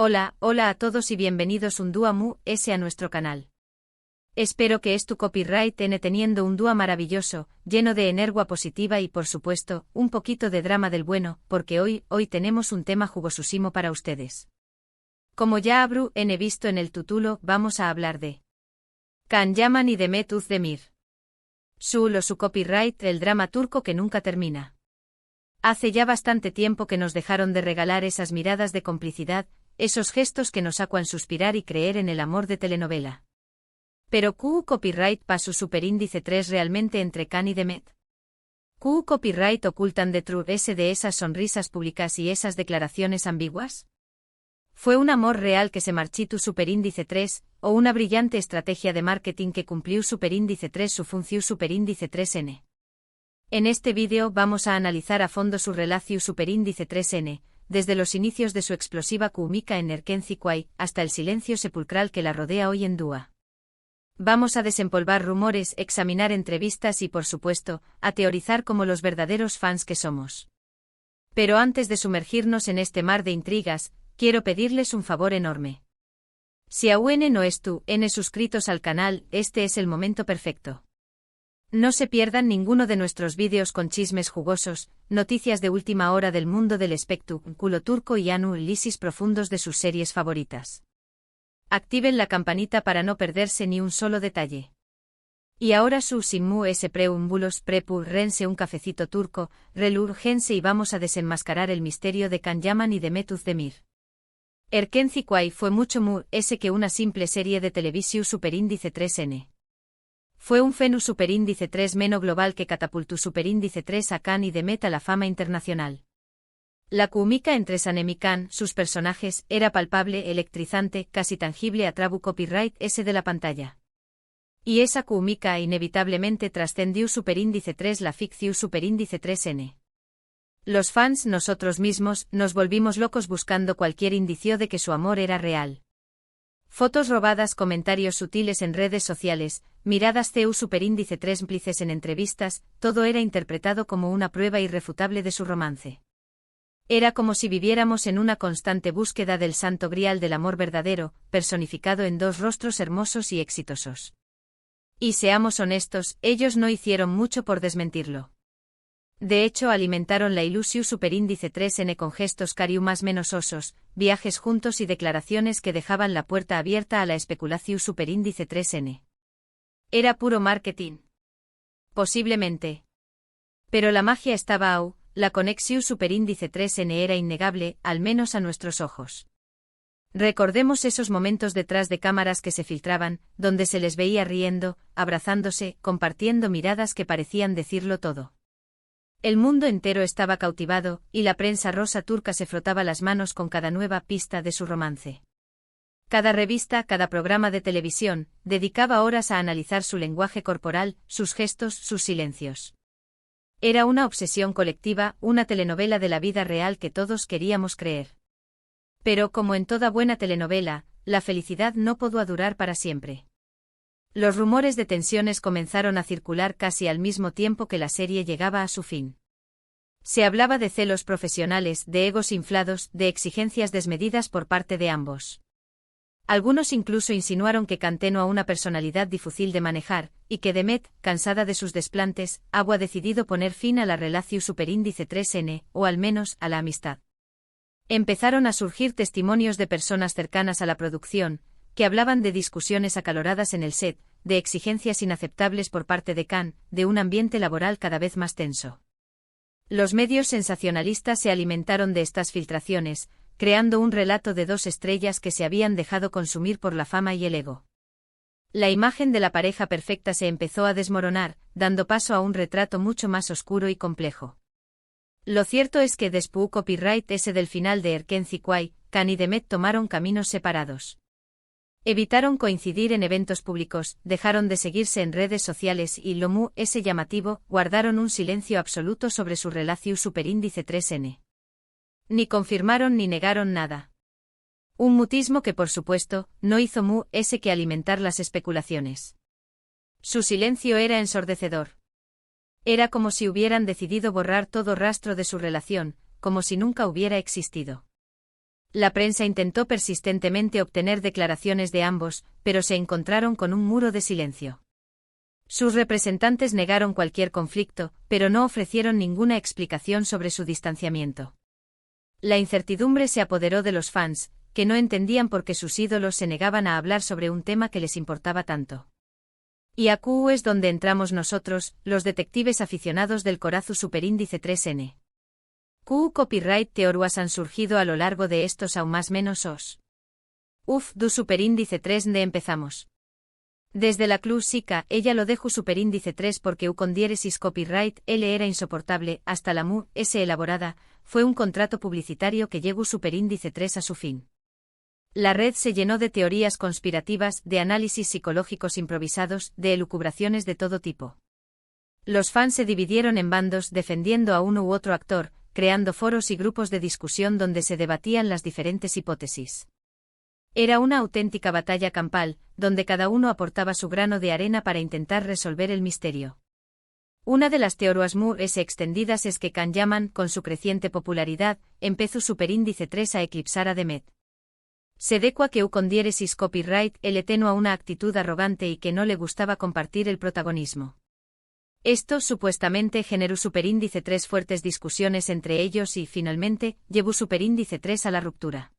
Hola a todos y bienvenidos un dúa mu a nuestro canal. Espero que tu copyright teniendo un dúa maravilloso, lleno de energía positiva y por supuesto, un poquito de drama del bueno, porque hoy tenemos un tema jugosísimo para ustedes. Como ya habrú visto en el título, vamos a hablar de Can Yaman y Demet Özdemir. Su copyright, el drama turco que nunca termina. Hace ya bastante tiempo que nos dejaron de regalar esas miradas de complicidad, esos gestos que nos acuan suspirar y creer en el amor de telenovela. Pero ¿Q copyright pasu superíndice 3 realmente entre Can y Demet? ¿Q copyright ocultan detrás de esas sonrisas públicas y esas declaraciones ambiguas? ¿Fue un amor real que se marchitó superíndice 3, o una brillante estrategia de marketing que cumplió superíndice 3 su función superíndice 3N? En este vídeo vamos a analizar a fondo su relación superíndice 3N, desde los inicios de su explosiva química en Erkenci Quay, hasta el silencio sepulcral que la rodea hoy en dúa. Vamos a desempolvar rumores, examinar entrevistas y por supuesto, a teorizar como los verdaderos fans que somos. Pero antes de sumergirnos en este mar de intrigas, quiero pedirles un favor enorme. Si aún no suscritos al canal, este es el momento perfecto. No se pierdan ninguno de nuestros vídeos con chismes jugosos, noticias de última hora del mundo del espectáculo turco y análisis profundos de sus series favoritas. Activen la campanita para no perderse ni un solo detalle. Y ahora sin preúmbulos rense un cafecito turco, relurgense y vamos a desenmascarar el misterio de Can Yaman y Demet Özdemir. Erkenci Quay fue mucho que una simple serie de televisión superíndice 3N. Fue un fenómeno superíndice 3 global que catapultó superíndice 3 a Can y Demet a la fama internacional. La química entre Sanem y Can, sus personajes, era palpable, electrizante, casi tangible a trabu copyright de la pantalla. Y esa química inevitablemente trascendió superíndice 3 la ficción superíndice 3N. Los fans, nosotros mismos, nos volvimos locos buscando cualquier indicio de que su amor era real. Fotos robadas, comentarios sutiles en redes sociales, miradas superíndice 3 cómplices en entrevistas, todo era interpretado como una prueba irrefutable de su romance. Era como si viviéramos en una constante búsqueda del santo grial del amor verdadero, personificado en dos rostros hermosos y exitosos. Y seamos honestos, ellos no hicieron mucho por desmentirlo. De hecho alimentaron la ilusión superíndice 3N con gestos cariu más menos osos, viajes juntos y declaraciones que dejaban la puerta abierta a la especulación superíndice 3N. ¿Era puro marketing? Posiblemente. Pero la magia estaba la conexión superíndice 3N era innegable, al menos a nuestros ojos. Recordemos esos momentos detrás de cámaras que se filtraban, donde se les veía riendo, abrazándose, compartiendo miradas que parecían decirlo todo. El mundo entero estaba cautivado, y la prensa rosa turca se frotaba las manos con cada nueva pista de su romance. Cada revista, cada programa de televisión, dedicaba horas a analizar su lenguaje corporal, sus gestos, sus silencios. Era una obsesión colectiva, una telenovela de la vida real que todos queríamos creer. Pero como en toda buena telenovela, la felicidad no pudo durar para siempre. Los rumores de tensiones comenzaron a circular casi al mismo tiempo que la serie llegaba a su fin. Se hablaba de celos profesionales, de egos inflados, de exigencias desmedidas por parte de ambos. Algunos incluso insinuaron que Can tenía una personalidad difícil de manejar, y que Demet, cansada de sus desplantes, había decidido poner fin a la relación superíndice 3N, o al menos, a la amistad. Empezaron a surgir testimonios de personas cercanas a la producción, que hablaban de discusiones acaloradas en el set, de exigencias inaceptables por parte de Can, de un ambiente laboral cada vez más tenso. Los medios sensacionalistas se alimentaron de estas filtraciones, creando un relato de dos estrellas que se habían dejado consumir por la fama y el ego. La imagen de la pareja perfecta se empezó a desmoronar, dando paso a un retrato mucho más oscuro y complejo. Lo cierto es que después copyright del final de Erkenci Quay, Can y Demet tomaron caminos separados. Evitaron coincidir en eventos públicos, dejaron de seguirse en redes sociales y lo llamativo, guardaron un silencio absoluto sobre su relación superíndice 3N. Ni confirmaron ni negaron nada. Un mutismo que por supuesto, no hizo que alimentar las especulaciones. Su silencio era ensordecedor. Era como si hubieran decidido borrar todo rastro de su relación, como si nunca hubiera existido. La prensa intentó persistentemente obtener declaraciones de ambos, pero se encontraron con un muro de silencio. Sus representantes negaron cualquier conflicto, pero no ofrecieron ninguna explicación sobre su distanciamiento. La incertidumbre se apoderó de los fans, que no entendían por qué sus ídolos se negaban a hablar sobre un tema que les importaba tanto. Y aquí es donde entramos nosotros, los detectives aficionados del Corazu Superíndice 3N. Copyright teorías han surgido a lo largo de estos aún más menos os. Du Superíndice 3N empezamos. Desde la clásica, ella lo dejo Superíndice 3 porque con diéresis copyright L era insoportable, hasta la S elaborada, fue un contrato publicitario que llegó Superíndice 3 a su fin. La red se llenó de teorías conspirativas, de análisis psicológicos improvisados, de elucubraciones de todo tipo. Los fans se dividieron en bandos defendiendo a uno u otro actor, creando foros y grupos de discusión donde se debatían las diferentes hipótesis. Era una auténtica batalla campal, donde cada uno aportaba su grano de arena para intentar resolver el misterio. Una de las teorías más extendidas es que Can Yaman, con su creciente popularidad, empezó Superíndice 3 a eclipsar a Demet. Se decua que con diéresis copyright él tenía una actitud arrogante y que no le gustaba compartir el protagonismo. Esto supuestamente generó Superíndice 3 fuertes discusiones entre ellos y, finalmente, llevó Superíndice 3 a la ruptura.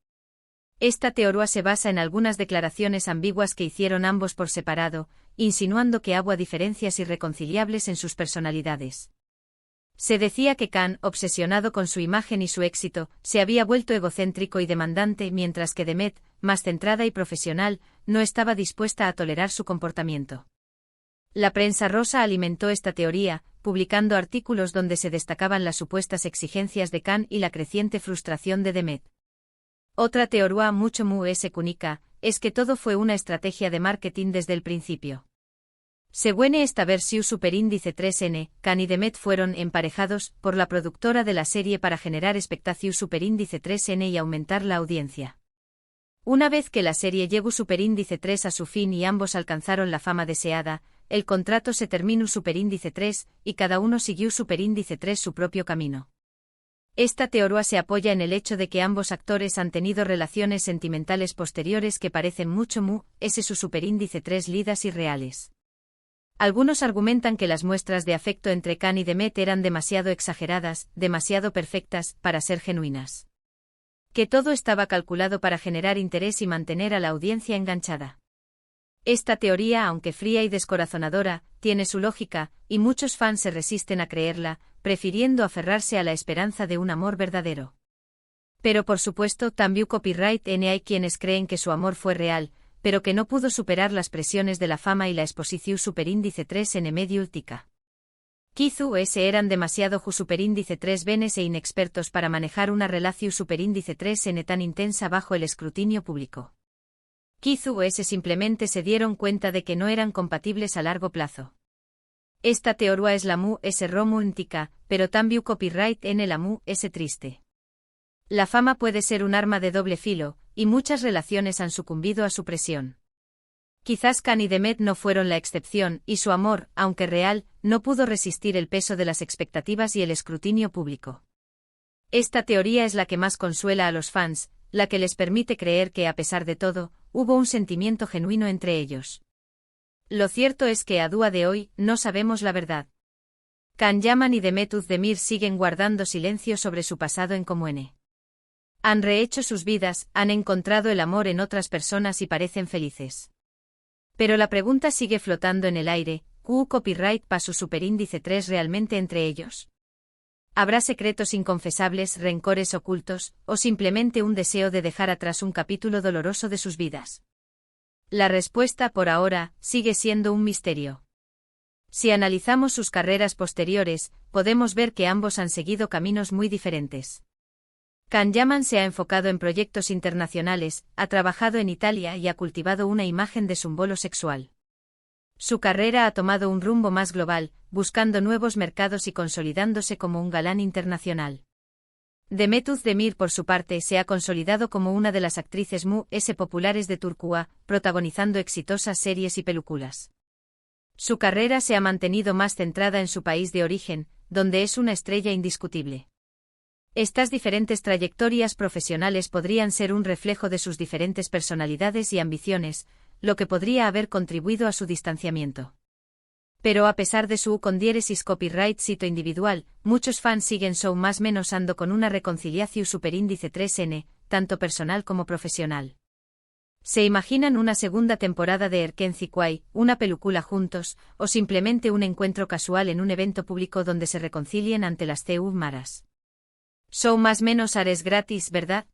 Esta teoría se basa en algunas declaraciones ambiguas que hicieron ambos por separado, insinuando que había diferencias irreconciliables en sus personalidades. Se decía que Can, obsesionado con su imagen y su éxito, se había vuelto egocéntrico y demandante, mientras que Demet, más centrada y profesional, no estaba dispuesta a tolerar su comportamiento. La prensa rosa alimentó esta teoría, publicando artículos donde se destacaban las supuestas exigencias de Can y la creciente frustración de Demet. Otra teoría mucho más única, es que todo fue una estrategia de marketing desde el principio. Según esta versión Superíndice 3N, Can y Demet fueron emparejados por la productora de la serie para generar expectación Superíndice 3N y aumentar la audiencia. Una vez que la serie llegó Superíndice 3 a su fin y ambos alcanzaron la fama deseada, el contrato se terminó Superíndice 3, y cada uno siguió Superíndice 3 su propio camino. Esta teoría se apoya en el hecho de que ambos actores han tenido relaciones sentimentales posteriores que parecen mucho su Superíndice 3 lidas y reales. Algunos argumentan que las muestras de afecto entre Can y Demet eran demasiado exageradas, demasiado perfectas, para ser genuinas. Que todo estaba calculado para generar interés y mantener a la audiencia enganchada. Esta teoría, aunque fría y descorazonadora, tiene su lógica, y muchos fans se resisten a creerla, prefiriendo aferrarse a la esperanza de un amor verdadero. Pero por supuesto, también copyright hay quienes creen que su amor fue real, pero que no pudo superar las presiones de la fama y la exposición Superíndice 3 en medio ultica. Quizás eran demasiado Superíndice 3 venes e inexpertos para manejar una relación Superíndice 3 tan intensa bajo el escrutinio público. Quizás simplemente se dieron cuenta de que no eran compatibles a largo plazo. Esta teoría es la romántica, pero también copyright en el es triste. La fama puede ser un arma de doble filo, y muchas relaciones han sucumbido a su presión. Quizás Can y Demet no fueron la excepción, y su amor, aunque real, no pudo resistir el peso de las expectativas y el escrutinio público. Esta teoría es la que más consuela a los fans, la que les permite creer que, a pesar de todo, hubo un sentimiento genuino entre ellos. Lo cierto es que a día de hoy, no sabemos la verdad. Can Yaman y Demet Özdemir siguen guardando silencio sobre su pasado en común. Han rehecho sus vidas, han encontrado el amor en otras personas y parecen felices. Pero la pregunta sigue flotando en el aire, ¿copyright pasó Superíndice 3 realmente entre ellos? ¿Habrá secretos inconfesables, rencores ocultos, o simplemente un deseo de dejar atrás un capítulo doloroso de sus vidas? La respuesta, por ahora, sigue siendo un misterio. Si analizamos sus carreras posteriores, podemos ver que ambos han seguido caminos muy diferentes. Can Yaman se ha enfocado en proyectos internacionales, ha trabajado en Italia y ha cultivado una imagen de símbolo sexual. Su carrera ha tomado un rumbo más global, buscando nuevos mercados y consolidándose como un galán internacional. Demet Özdemir, por su parte, se ha consolidado como una de las actrices populares de Turquía, protagonizando exitosas series y películas. Su carrera se ha mantenido más centrada en su país de origen, donde es una estrella indiscutible. Estas diferentes trayectorias profesionales podrían ser un reflejo de sus diferentes personalidades y ambiciones, lo que podría haber contribuido a su distanciamiento. Pero a pesar de su condiéresis copyright cito individual, muchos fans siguen show más menos ando con una reconciliación superíndice 3N, tanto personal como profesional. ¿Se imaginan una segunda temporada de Erkenci Kwai, una película juntos, o simplemente un encuentro casual en un evento público donde se reconcilien ante las CU maras? Show más menos ares gratis, ¿verdad?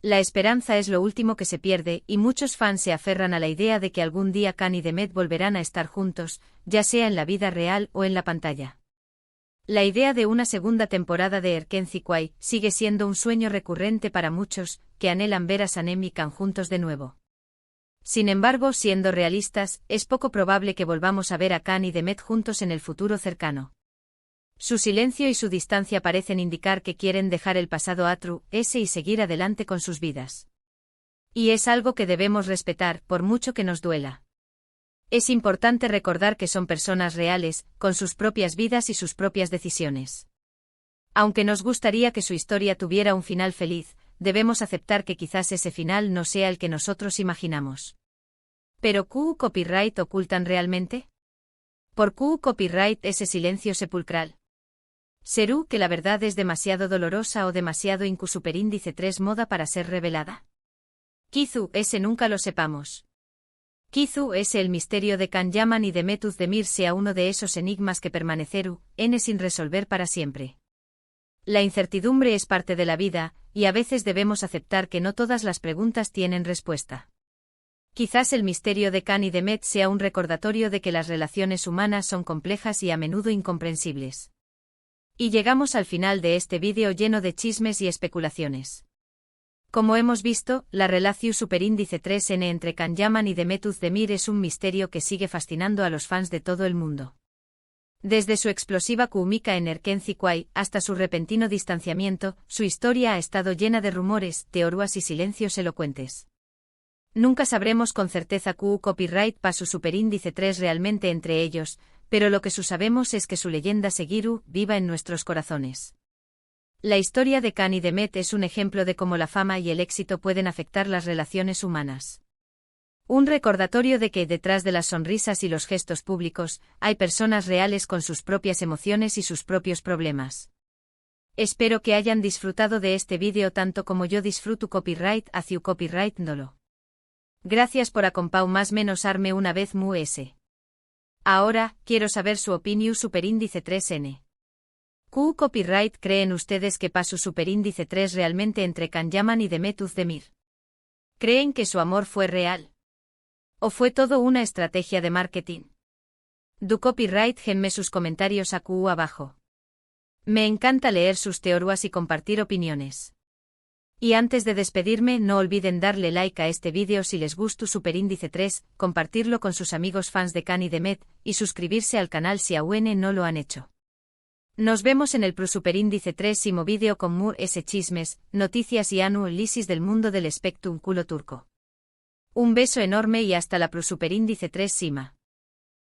La esperanza es lo último que se pierde y muchos fans se aferran a la idea de que algún día Khan y Demet volverán a estar juntos, ya sea en la vida real o en la pantalla. La idea de una segunda temporada de Erkenci Kwai sigue siendo un sueño recurrente para muchos, que anhelan ver a Sanem y Khan juntos de nuevo. Sin embargo, siendo realistas, es poco probable que volvamos a ver a Khan y Demet juntos en el futuro cercano. Su silencio y su distancia parecen indicar que quieren dejar el pasado atrás y seguir adelante con sus vidas. Y es algo que debemos respetar, por mucho que nos duela. Es importante recordar que son personas reales, con sus propias vidas y sus propias decisiones. Aunque nos gustaría que su historia tuviera un final feliz, debemos aceptar que quizás ese final no sea el que nosotros imaginamos. ¿Pero Q copyright ocultan realmente? ¿Por Q copyright ese silencio sepulcral? ¿Serú que la verdad es demasiado dolorosa o demasiado superíndice 3 moda para ser revelada? Kizu ese nunca lo sepamos. Kizu ese el misterio de Khan Yaman y de Metuz Demir sea uno de esos enigmas que permanecerán sin resolver para siempre. La incertidumbre es parte de la vida, y a veces debemos aceptar que no todas las preguntas tienen respuesta. Quizás el misterio de Khan y Demet sea un recordatorio de que las relaciones humanas son complejas y a menudo incomprensibles. Y llegamos al final de este vídeo lleno de chismes y especulaciones. Como hemos visto, la relación superíndice 3N entre Khan Yaman y Demet Özdemir es un misterio que sigue fascinando a los fans de todo el mundo. Desde su explosiva química en Erkenci Kwai hasta su repentino distanciamiento, su historia ha estado llena de rumores, teorías y silencios elocuentes. Nunca sabremos con certeza Q copyright pa su superíndice 3 realmente entre ellos, pero lo que sabemos es que su leyenda seguirá viva en nuestros corazones. La historia de Khan y Demet es un ejemplo de cómo la fama y el éxito pueden afectar las relaciones humanas. Un recordatorio de que detrás de las sonrisas y los gestos públicos, hay personas reales con sus propias emociones y sus propios problemas. Espero que hayan disfrutado de este vídeo tanto como yo disfruto copyright hacia copyright dolo. Gracias por acompañar más menos arme una vez mu ese. Ahora, quiero saber su opinión superíndice 3N. ¿Q copyright creen ustedes que pasó superíndice 3 realmente entre Khan Yaman y Demet Özdemir? ¿Creen que su amor fue real? ¿O fue todo una estrategia de marketing? Du copyright genme sus comentarios a Q abajo. Me encanta leer sus teorías y compartir opiniones. Y antes de despedirme no olviden darle like a este vídeo si les gustó superíndice 3, compartirlo con sus amigos fans de Khan y Demet, y suscribirse al canal si aún no lo han hecho. Nos vemos en el superíndice 3 vídeo con more chismes, noticias y análisis del mundo del espectrum culo turco. Un beso enorme y hasta la superíndice 3 sima.